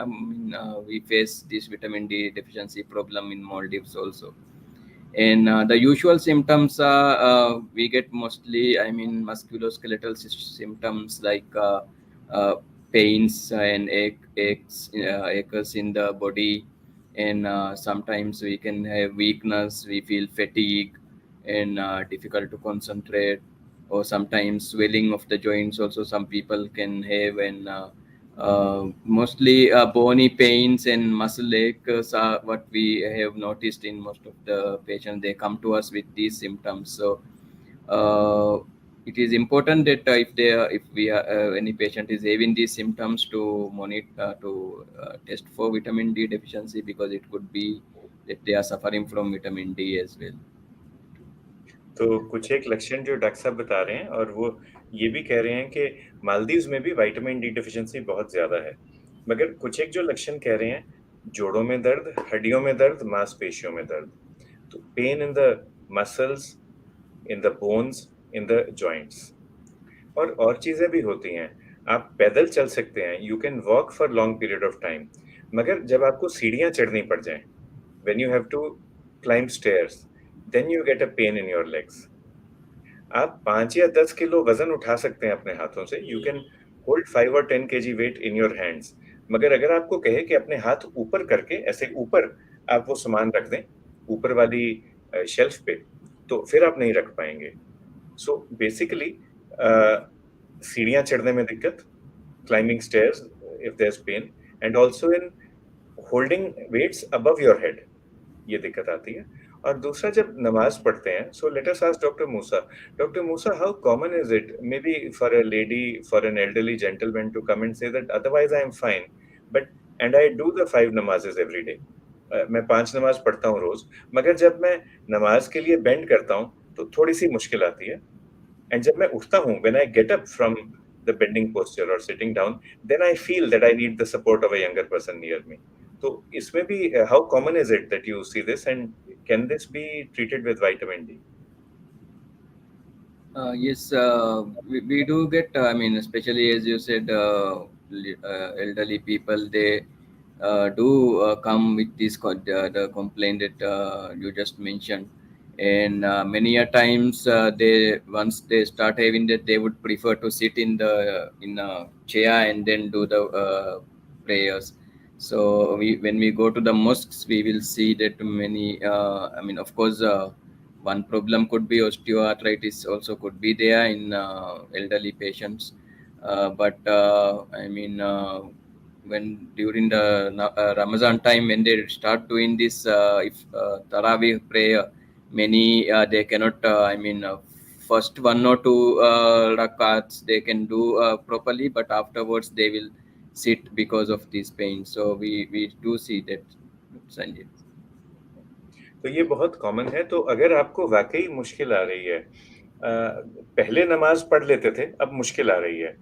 we face this vitamin D deficiency problem in Maldives also. And the usual symptoms are we get mostly, I mean, musculoskeletal symptoms like pains and aches in the body. And sometimes we can have weakness, we feel fatigue and difficult to concentrate, or sometimes swelling of the joints also some people can have. And mostly bony pains and muscle aches are what we have noticed in most of the patients. They come to us with these symptoms. So uh, it is important that if we are, any patient is having these symptoms, to monitor, to test for vitamin D deficiency, because it could be that they are suffering from vitamin D as well. तो कुछ एक लक्षण जो doctor साहब बता रहे हैं और वो ये भी कह रहे हैं कि मालदीव्स में भी विटामिन डी डेफिशिएंसी बहुत ज़्यादा है। मगर कुछ एक जो लक्षण कह रहे हैं, जोड़ों में दर्द, हड्डियों में दर्द, मांसपेशियों में दर्द। तो pain in the muscles, in the bones, in the joints. और चीज़ें भी होती हैं। आप पैदल चल सकते हैं, you can walk for long period of time. मगर जब आपको सीढ़ियाँ चढ़नी पड़ जाएँ, when you have to climb stairs, then you get a pain in your legs. आप 5 या 10 किलो वज़न उठा सकते हैं अपने हाथों से, यू कैन होल्ड 5 और 10 KG weight in your hands. मगर अगर आपको कहे कि अपने हाथ ऊपर करके ऐसे ऊपर आप वो सामान रख दें, ऊपर वाली शेल्फ पे, तो फिर आप नहीं रख पाएँगे। सो बेसिकली सीढ़ियाँ चढ़ने में दिक्कत, climbing stairs if there's pain, and also in holding weights above your head, ये दिक्कत आती है। और दूसरा जब नमाज पढ़ते हैं, so let us ask Dr. Musa. Dr. Musa, how common is it, maybe for a lady, for an elderly gentleman to come and say that otherwise I am fine, but and I do the 5 namazes every day. मैं 5 नमाज पढ़ता हूँ रोज, मगर जब मैं नमाज के लिए बेंड करता हूँ, तो थोड़ी सी मुश्किल आती है। एंड जब मैं उठता हूँ, when I get up from the bending posture or sitting down, then I feel that I need the support of a younger person near me. तो इसमें भी how common is it that you see this, and can this be treated with vitamin D? Yes, we do get, I mean, especially as you said, elderly people, they do come with this the complaint that you just mentioned. And many a times they, once they start having that, they would prefer to sit in a chair and then do the prayers. So when we go to the mosques, we will see that many, I mean, of course, one problem could be osteoarthritis, also could be there in elderly patients. But I mean, when during the Ramadan time, when they start doing this, if Tarawih prayer, many they cannot. I mean, first one or two rakats they can do properly, but afterwards they will sit because of this pain. So we do see that, Sanjay. तो ये बहुत common है। तो अगर आपको वाकई मुश्किल आ रही है, पहले नमाज पढ़ लेते थे, अब मुश्किल आ रही है।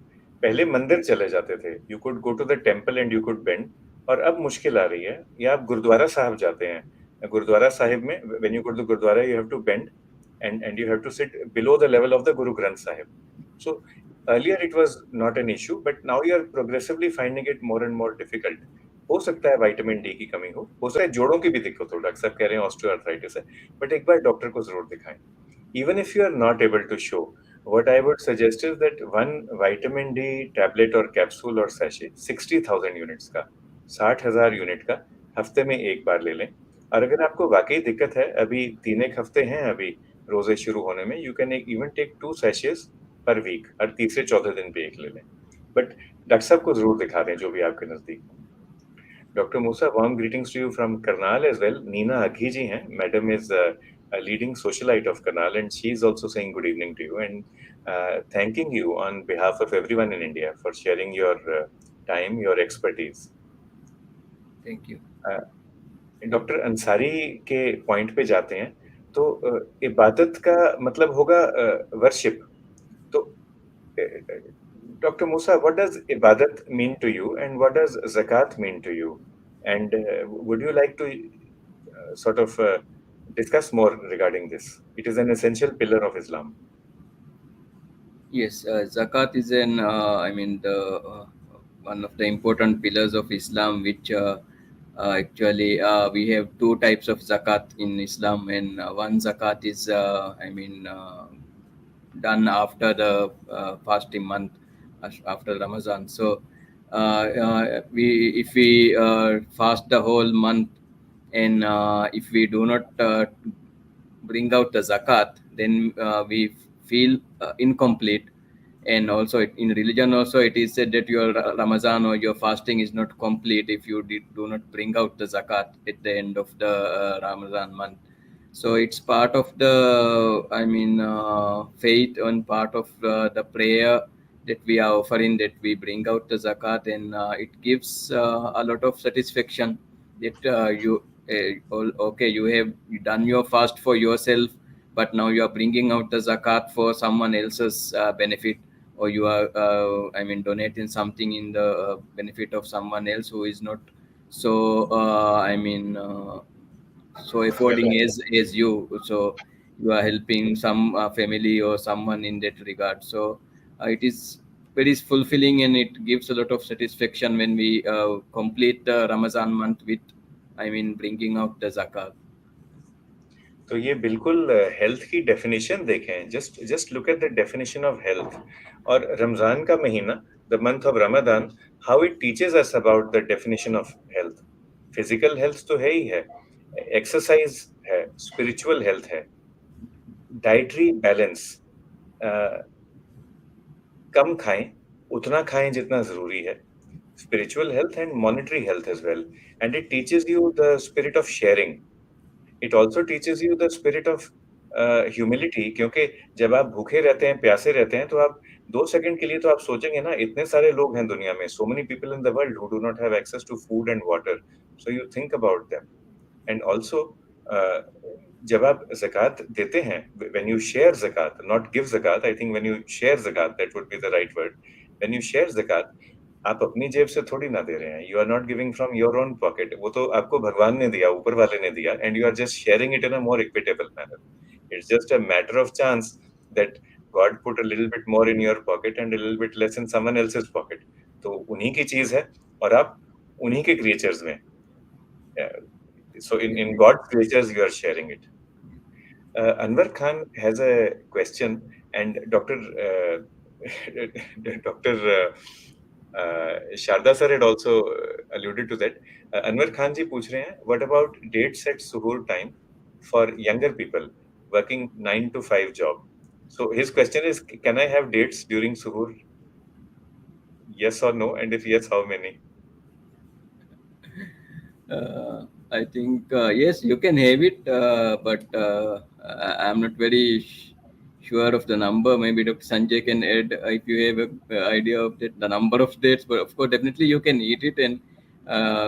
पहले मंदिर चले जाते थे, you could go to the temple and you could bend, और अब मुश्किल आ रही है, या आप गुरुद्वारा साहब जाते हैं। गुरुद्वारा साहिब में when you go to gurudwara, you have to bend and you have to sit below the level of the Guru Granth Sahib. So earlier it was not an issue, but now you are progressively finding it more and more difficult. हो सकता है vitamin D की कमी हो सकता है जोड़ों की भी दिक्कत हो, डॉक्टर साहब कह रहे हैं ऑस्टियोआर्थराइटिस है, बट एक बार डॉक्टर को जरूर दिखाएं। Even if you are not able to show what I would suggest is that one vitamin D tablet or capsule or sachet 60,000 units का 60,000 यूनिट का हफ्ते में एक बार ले लें। और अगर आपको वाकई दिक्कत है, अभी 3 एक हफ्ते हैं अभी रोजे शुरू होने में, you can even take 2 sachets per week, हर तीसरे चौथे दिन पे एक ले लें। बट डॉक्टर साहब को जरूर दिखा दें जो भी आपके नजदीक हो। Dr. Musa, warm greetings to you from Karnal as well. Neena Aghi ji hain. Madam is a leading socialite of Karnal, and she is also saying good evening to you and thanking you on behalf of everyone in India for sharing your time, your expertise. Thank you. Doctor Ansari के point पे जाते हैं, तो इबादत का मतलब होगा worship. तो Dr. Musa, what does ibadat mean to you, and what does zakat mean to you? And would you like to sort of discuss more regarding this? It is an essential pillar of Islam. Yes, zakat is I mean, the one of the important pillars of Islam, which actually we have two types of zakat in Islam, and one zakat is, I mean, done after the fasting month, after Ramadan. So, we if we fast the whole month, and if we do not bring out the zakat, then we feel incomplete. And also in religion also it is said that your Ramadan or your fasting is not complete if you do not bring out the zakat at the end of the Ramadan month. So it's part of the, I mean, faith and part of the prayer that we are offering, that we bring out the zakat, and it gives a lot of satisfaction that okay, you have done your fast for yourself, but now you are bringing out the zakat for someone else's benefit, or you are I mean, donating something in the benefit of someone else who is not so I mean, so Well, affording as you. So you are helping some family or someone in that regard. So it is very fulfilling, and it gives a lot of satisfaction when we complete the Ramadan month with, I mean, bringing out the zakat. तो ये बिल्कुल health की definition देखें, just look at the definition of health. और रमजान का महीना, the month of Ramzan, how it teaches us about the definition of health. Physical health तो है ही है, एक्सरसाइज है, स्पिरिचुअल हेल्थ है, डाइटरी बैलेंस, कम खाएं, उतना खाएं जितना जरूरी है, spiritual health and monetary health as well. And it teaches you the spirit of sharing. It also teaches you the spirit of humility, क्योंकि जब आप भूखे रहते हैं, प्यासे रहते हैं, तो आप 2 सेकंड के लिए तो आप सोचेंगे ना, इतने सारे लोग हैं दुनिया में, so many people in the world who do not have access to food and water. So you think about them. And also, uh, जब आप ज़कात देते हैं, when you share ज़कात, not give ज़कात, I think when you share ज़कात, that would be the right word. When you share ज़कात, आप अपनी जेब से थोड़ी ना दे रहे हैं, you are not giving from your own pocket. वो तो आपको भगवान ने दिया, ऊपर वाले ने दिया, and you are just sharing it in a more equitable manner. It's just a matter of chance that God put a little bit more in your pocket and a little bit less in someone else's pocket. तो उन्हीं की चीज है, और आप उन्हीं के creatures में, so in God's creatures you are sharing it. Anwar Khan has a question, and Dr. Sharda sir had also alluded to that. Anwar Khan ji पूछ रहे हैं, what about dates at suhoor time for younger people working 9 to 5 job? So his question is, can I have dates during suhoor? Yes or no? And if yes, how many? I think yes, you can have it, but I'm not very sure of the number. Maybe Dr. Sanjay can add if you have a idea of the number of dates. But of course, definitely you can eat it, and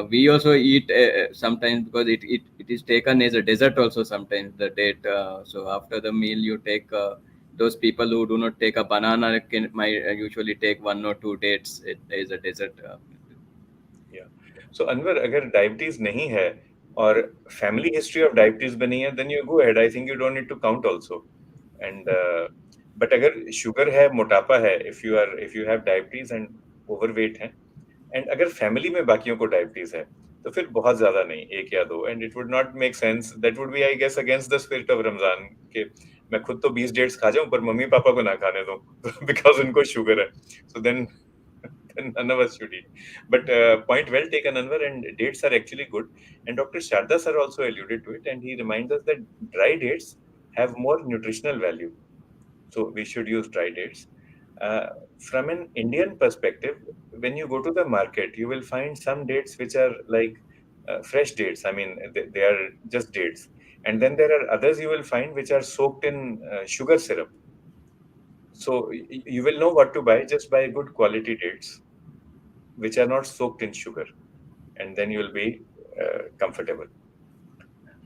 we also eat sometimes, because it is taken as a dessert also sometimes, the date. So after the meal, you take. Those people who do not take a banana might usually take 1 or 2 dates as a dessert. Yeah. So Anwar, अगर diabetes नहीं है और family history of diabetes भी नहीं है, then you go ahead. I think you don't need to count also. And but अगर sugar है, मोटापा है, if you have diabetes and overweight है, and अगर फैमिली में बाकियों को डायबिटीज है, तो फिर बहुत ज्यादा नहीं, एक या दो, and it would not make sense, that would be I guess against the spirit of Ramzan के मैं खुद तो 20 डेट्स खा जाऊं पर मम्मी पापा को ना खाने दूं बिकॉज उनको शुगर है, so then none of us should eat. But point well taken, Anwar, and dates are actually good. And Dr. Sharda sir also alluded to it, and he reminds us that dry dates have more nutritional value. So we should use dry dates. Uh, from an Indian perspective, when you go to the market, you will find some dates which are like fresh dates. I mean, they are just dates. And then there are others you will find which are soaked in sugar syrup. So you will know what to buy, just buy good quality dates which are not soaked in sugar, and then you'll be comfortable.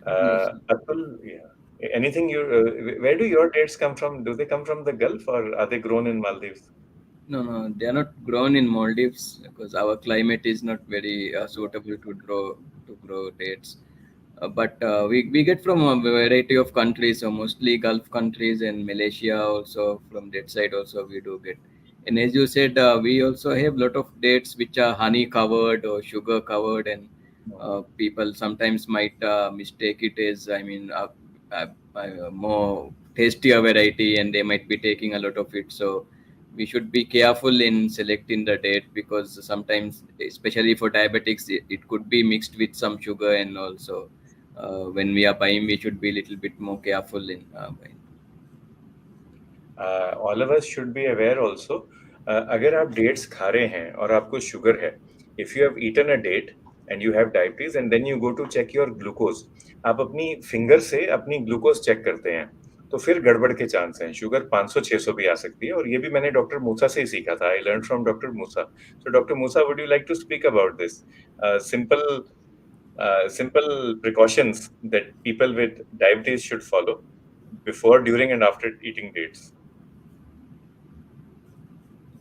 Yes. Atul, yeah. Anything where do your dates come from? Do they come from the Gulf or are they grown in Maldives? No, no, they are not grown in Maldives because our climate is not very suitable to grow dates. But we get from a variety of countries, so mostly Gulf countries and Malaysia also. From that side also we do get. And as you said, we also have lot of dates which are honey covered or sugar covered, and people sometimes might mistake it as, I mean, more tastier variety, and they might be taking a lot of it. So we should be careful in selecting the date, because sometimes, especially for diabetics, it could be mixed with some sugar, and also when we are buying, we should be a little bit more careful in buying. All of us should be aware also. अगर आप dates खा रहे हैं और आपको sugar है, if you have eaten a date and you have diabetes and then you go to check your glucose, आप अपनी फिंगर से अपनी ग्लूकोज चेक करते हैं, तो फिर गड़बड़ के चांस हैं, शुगर 500-600 भी आ सकती है, और ये भी मैंने डॉक्टर मूसा से ही सीखा था, I learn from doctor Musa. So doctor Musa, would you like to speak about this simple simple precautions that people with diabetes should follow before, during, and after eating dates?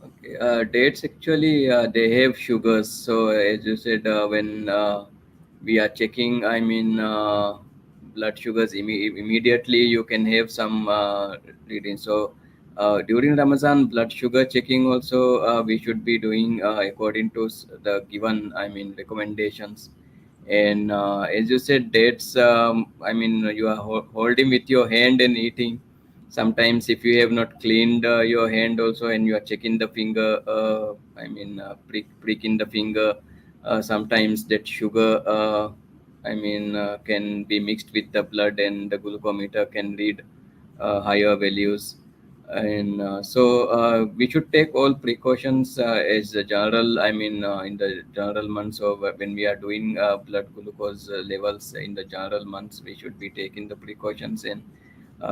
Okay, dates actually they have sugars. So as you said, when we are checking, I mean, blood sugars immediately, you can have some reading. So during Ramadan, blood sugar checking also we should be doing according to the given, I mean, recommendations. And as you said, dates, I mean, you are holding with your hand and eating. Sometimes if you have not cleaned your hand also, and you are checking the finger, I mean, pricking the finger, sometimes that sugar, I mean, can be mixed with the blood, and the glucometer can read higher values. And we should take all precautions as a general, I mean, in the general months of when we are doing blood glucose levels in the general months, we should be taking the precautions. And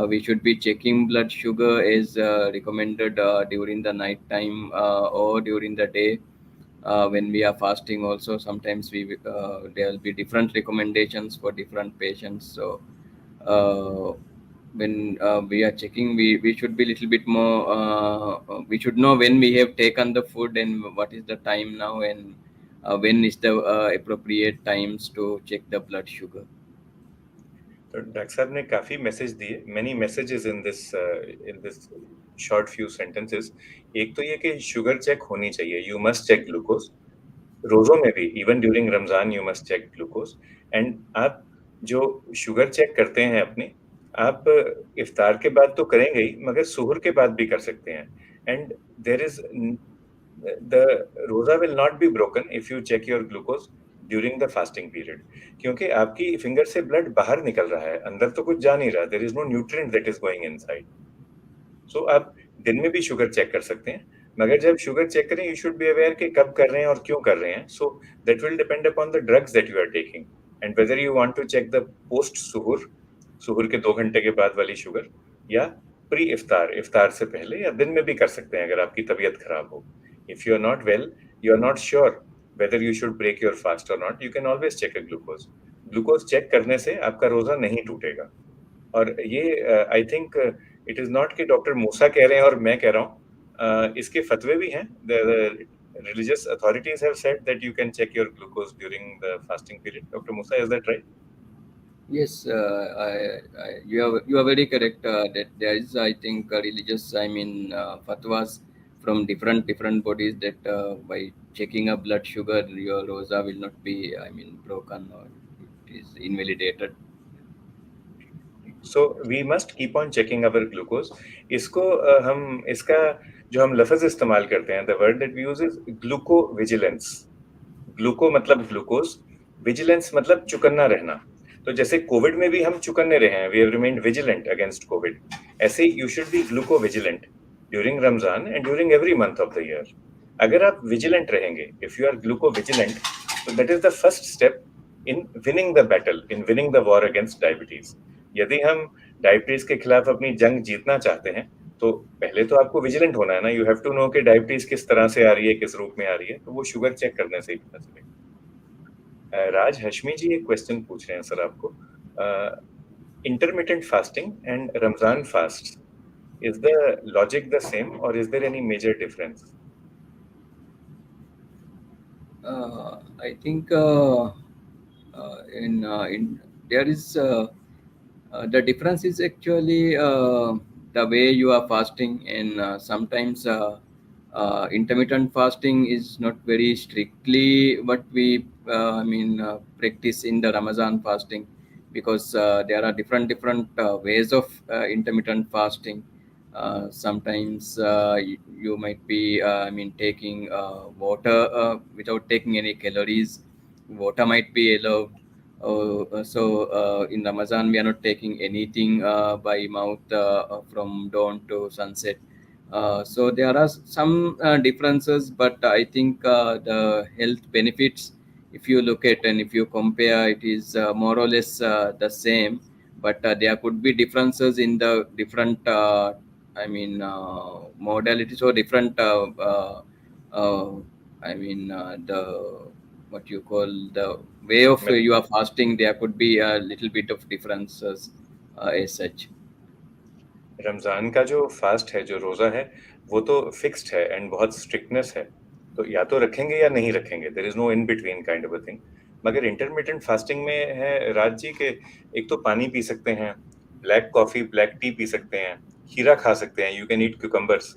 we should be checking blood sugar as recommended during the night time or during the day when we are fasting. Also, sometimes there will be different recommendations for different patients. So when we are checking, we should be a little bit more, we should know when we have taken the food and what is the time now, and when is the appropriate times to check the blood sugar. तो doctor साहब ने काफी message दिए, many messages in this short few sentences. एक तो ये कि sugar check होनी चाहिए, यू मस्ट चेक ग्लूकोज, रोजों में भी, even during Ramzan you must check glucose. And आप जो शुगर चेक करते हैं अपनी, आप इफ्तार के बाद तो करेंगे ही, मगर सुहर के बाद भी कर सकते हैं. And there is the roza will not be broken if you check your glucose during the fasting period, क्योंकि आपकी फिंगर से ब्लड बाहर निकल रहा है, अंदर तो कुछ जा नहीं रहा, there is no nutrient that is going inside. So आप दिन में भी शुगर चेक कर सकते हैं, मगर जब शुगर चेक करें, you should be aware कि कब कर रहे हैं और क्यों कर रहे हैं. So that will depend upon the drugs that you are taking and whether you want to check the post सुहुर, सुहुर के 2 घंटे के बाद वाली शुगर, या प्री इफ्तार, इफ्तार से पहले, या दिन में भी कर सकते हैं अगर आपकी तबीयत खराब हो. If you are not well, you are not sure whether you should break your fast or not, you can always check a glucose. Glucose check करने से आपका रोजा नहीं टूटेगा. और ये I think it is not कि डॉक्टर मूसा कह रहे हैं और मैं कह रहा हूँ, इसके फतवे भी हैं. The religious authorities have said that you can check your glucose during the fasting period. Dr. Musa, is that right? Yes, you are very correct that there is, I think, religious, I mean, fatwas from different bodies that by checking a blood sugar, your rosa will not be, I mean, broken or it is invalidated. So we must keep on checking our glucose. इसको हम इसका जो हम लफ्ज इस्तेमाल करते हैं, the word that we use is gluco vigilance. Gluco मतलब ग्लूकोज, विजिलेंस मतलब चुकन्ना रहना। तो जैसे कोविड में भी हम चुकन्ने रहे हैं, we have remained vigilant against Covid, ऐसे you should be gluco vigilant during Ramzan and during every month of the year. अगर आप विजिलेंट रहेंगे, if you are gluco vigilant, तो that is the first step in winning the battle, in winning the war against diabetes. यदि हम diabetes के खिलाफ अपनी जंग जीतना चाहते हैं, तो पहले तो आपको विजिलेंट होना है ना। यू हैव टू नो कि डायबिटीज किस तरह से आ रही है, किस रूप में आ रही है, तो वो शुगर चेक करने से ही पता चलेगा। राज हशमी जी एक क्वेश्चन पूछ रहे हैं सर आपको, intermittent fasting and Ramzan fast, is the logic the same or is there any major difference? I think in there is the difference is actually the way you are fasting, and sometimes intermittent fasting is not very strictly what we practice in the Ramadan fasting, because there are different ways of intermittent fasting. Sometimes you might be taking water without taking any calories. Water might be allowed. In Ramadan we are not taking anything by mouth from dawn to sunset. So there are some differences, but I think the health benefits, if you look at and if you compare, it is more or less the same. But there could be differences in the different modalities or different uh, the what you call the way of you are fasting. There could be a little bit of differences as such. Ramzan का जो fast है, जो रोजा है, वो तो fixed है and बहुत स्ट्रिक्टनेस है, तो या तो रखेंगे या नहीं रखेंगे, there is no in between kind of a thing. मगर इंटरमिटेंट फास्टिंग में है राज जी के, एक तो पानी पी सकते हैं, ब्लैक कॉफी ब्लैक टी पी सकते हैं, खीरा खा सकते हैं, you can eat cucumbers.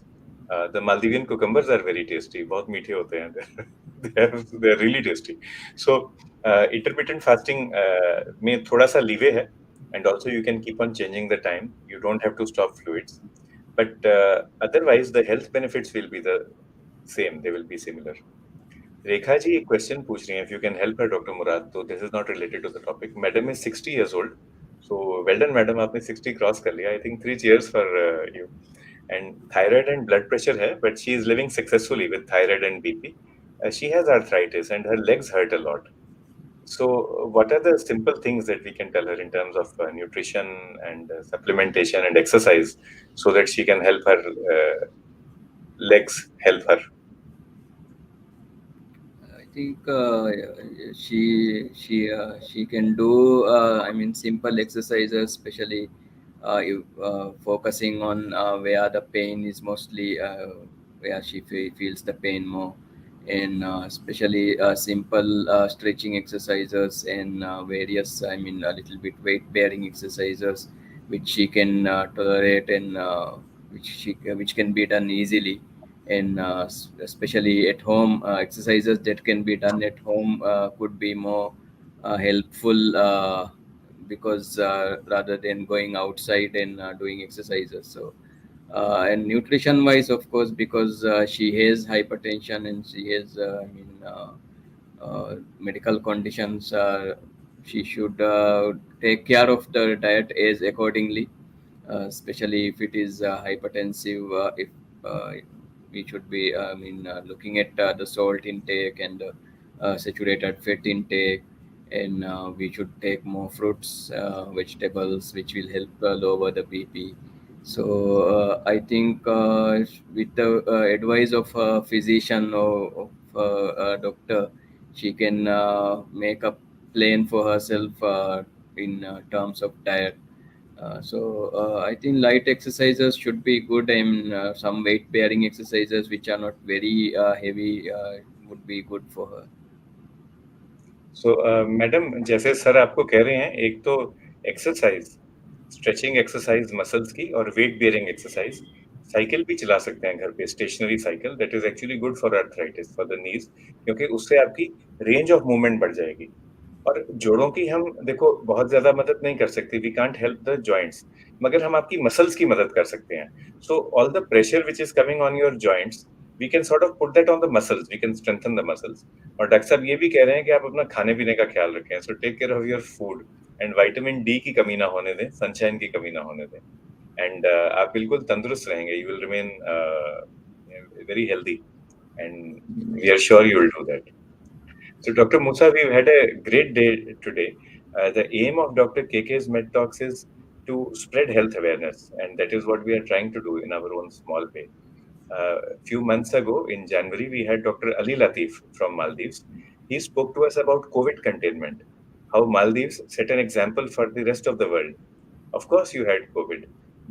The Maldivian cucumbers are very tasty, बहुत मीठे होते हैं, they are really tasty. So intermittent fasting में थोड़ा सा लीवे है, and also you can keep on changing the time, you don't have to stop fluids, but otherwise the health benefits will be the same, they will be similar। Rekha ji एक question पूछ रही हैं, if you can help her doctor Murad, तो this is not related to the topic। Madam is 60 years old, so well done madam, आपने 60 cross कर लिया, I think 3 cheers for you। and thyroid and blood pressure है, but she is living successfully with thyroid and BP। She has arthritis and her legs hurt a lot। So, what are the simple things that we can tell her in terms of nutrition and supplementation and exercise, so that she can help her legs help her? I think she can do simple exercises, especially focusing on where the pain is mostly, where she feels the pain more, and especially simple stretching exercises and various, a little bit weight bearing exercises which she can tolerate, and which can be done easily, and especially at home, exercises that can be done at home could be more helpful, because rather than going outside and doing exercises. So and nutrition wise, of course, because she has hypertension and she has medical conditions, she should take care of the diet as accordingly, especially if it is hypertensive. If we should be, looking at the salt intake and saturated fat intake, and we should take more fruits, vegetables, which will help lower the BP. So I think with the advice of a physician or of a doctor, she can make a plan for herself in terms of diet. I think light exercises should be good, and some weight bearing exercises which are not very heavy would be good for her. So, madam जैसे sir आपको कह रहे हैं, एक तो exercise, stretching exercise muscles की और weight bearing exercise, cycle भी चला सकते हैं घर पे, stationary cycle, that is actually good for arthritis, for the knees, क्योंकि उससे आपकी रेंज ऑफ मूवमेंट बढ़ जाएगी। और जोड़ों की हम देखो बहुत ज्यादा मदद नहीं कर सकते, we can't help the joints, मगर हम आपकी मसल्स की मदद कर सकते हैं। So all the pressure which is coming on your joints, we can sort of put that on the muscles, we can strengthen the muscles. और डॉक्टर साहब ये भी कह रहे हैं कि आप अपना खाने पीने का ख्याल रखें, so take care of your food, and vitamin D की कमी ना होने दें, सनशाइन की कमी ना होने दें, एंड आप बिल्कुल तंदुरुस्त रहेंगे, you will remain very healthy, and we are sure you will do that. So, Dr. Musa, we've had a great day today. The aim of Dr. KK's Med Talks is to spread health awareness, and that is what we are trying to do in our own small way. A few months ago, in January, we had Dr. Ali Latif from Maldives. He spoke to us about COVID containment, how Maldives set an example for the rest of the world. Of course, you had COVID,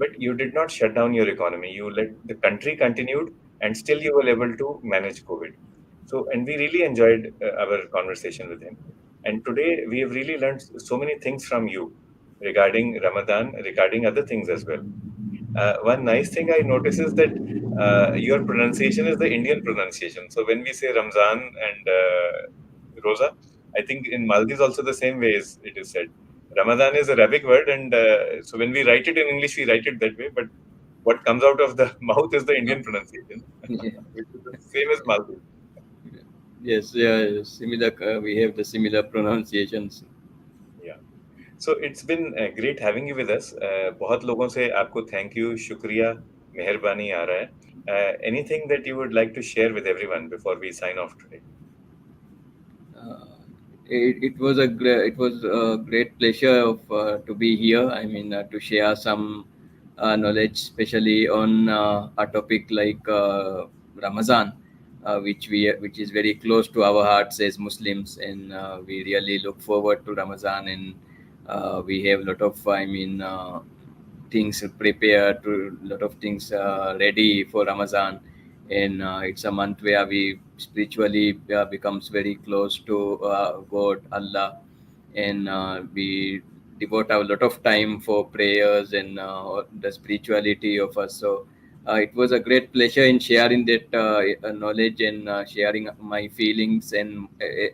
but you did not shut down your economy. You let the country continued, and still you were able to manage COVID. So, and we really enjoyed our conversation with him. And today we have really learned so many things from you regarding Ramadan, regarding other things as well. One nice thing I notice is that your pronunciation is the Indian pronunciation. So when we say Ramzan and Rosa, I think in Maldives also the same way is it is said. Ramadan is Arabic word, and so when we write it in English, we write it that way. But what comes out of the mouth is the Indian pronunciation, Yeah. which is the same as Maldives. Yes, yeah, similar. We have the similar pronunciations. Yeah. So it's been great having you with us. बहुत लोगों से आपको thank you, शुक्रिया, मेहरबानी आ रहा है. Anything that you would like to share with everyone before we sign off today? Uh, it was a great pleasure to be here. I mean, to share some knowledge, especially on a topic like Ramadan, which is very close to our hearts as Muslims, and we really look forward to Ramadan, and we have a lot of, things prepared, to lot of things ready for Ramadan, and it's a month where we spiritually becomes very close to God, Allah, and we devote a lot of time for prayers and the spirituality of us. So it was a great pleasure in sharing that knowledge, and sharing my feelings, and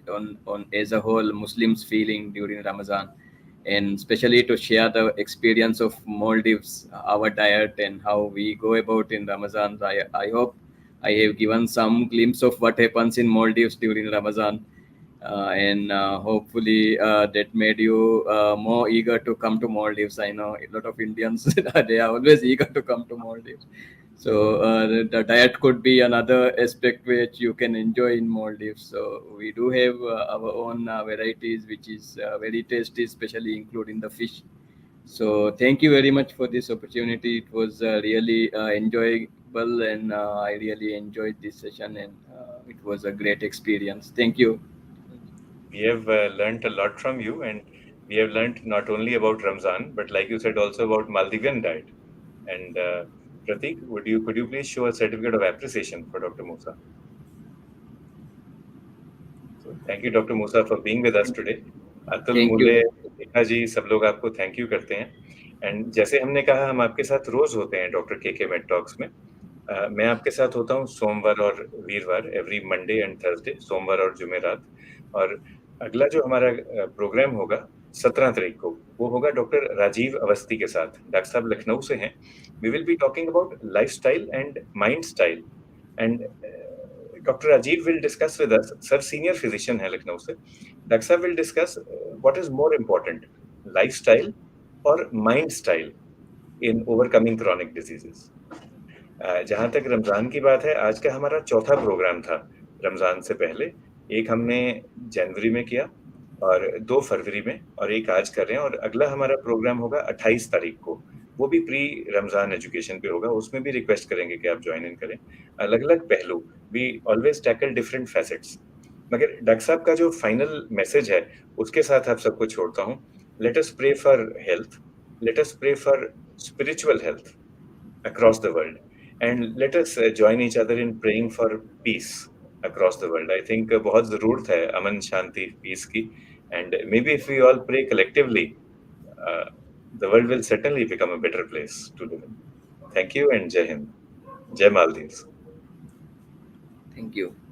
on as a whole Muslims feeling during Ramadan, and especially to share the experience of Maldives, our diet, and how we go about in Ramadan. I hope I have given some glimpse of what happens in Maldives during Ramadan, and hopefully that made you more eager to come to Maldives. I know a lot of Indians they are always eager to come to Maldives. So the diet could be another aspect which you can enjoy in Maldives. So we do have our own varieties, which is very tasty, especially including the fish. So thank you very much for this opportunity. It was really enjoyable, and I really enjoyed this session, and it was a great experience. Thank you. We have learned a lot from you, and we have learned not only about Ramzan, but like you said, also about Maldivian diet. And Pratik, could you please show a certificate of appreciation for Dr. Musa? So thank you, Dr. Musa, for being with us today. Atul Thank मूले, you. Rekha ji, सब लोग आपको thank you करते हैं. And जैसे हमने कहा, हम आपके साथ रोज होते हैं डॉक्टर के मेड टॉक्स में. मैं आपके साथ होता हूँ सोमवार और वीरवार, एवरी मंडे एंड थर्सडे, सोमवार और जुमेरात. और अगला जो हमारा प्रोग्राम होगा 17 तारीख को, वो होगा डॉक्टर राजीव अवस्थी के साथ. डॉक्टर साहब लखनऊ से हैं. We will be talking about lifestyle and mind style. And doctor Rajeev will discuss with us, sir senior physician है लखनऊ से. Doctor sahab will discuss what is more important, lifestyle और mind style in overcoming chronic diseases. जहां तक रमजान की बात है, आज का हमारा चौथा प्रोग्राम था रमजान से पहले. एक हमने जनवरी में किया, और 2 फरवरी में, और एक आज कर रहे हैं. और अगला हमारा प्रोग्राम होगा 28 तारीख को. वो भी प्री रमजान एजुकेशन पे होगा. उसमें भी रिक्वेस्ट करेंगे कि आप ज्वाइन इन करें. अलग अलग पहलू, we always tackle different facets. मगर डॉक्टर साहब का जो फाइनल मैसेज है, उसके साथ आप सबको छोड़ता हूँ. Let us pray for health, let us pray for spiritual health across the world, and let us join each other in praying for peace across the world. I think बहुत ज़रूरत है अमन शांति peace की, and maybe if we all pray collectively, uh, the world will certainly become a better place to live in. Thank you and Jai Hind. जय Maldives. Thank you.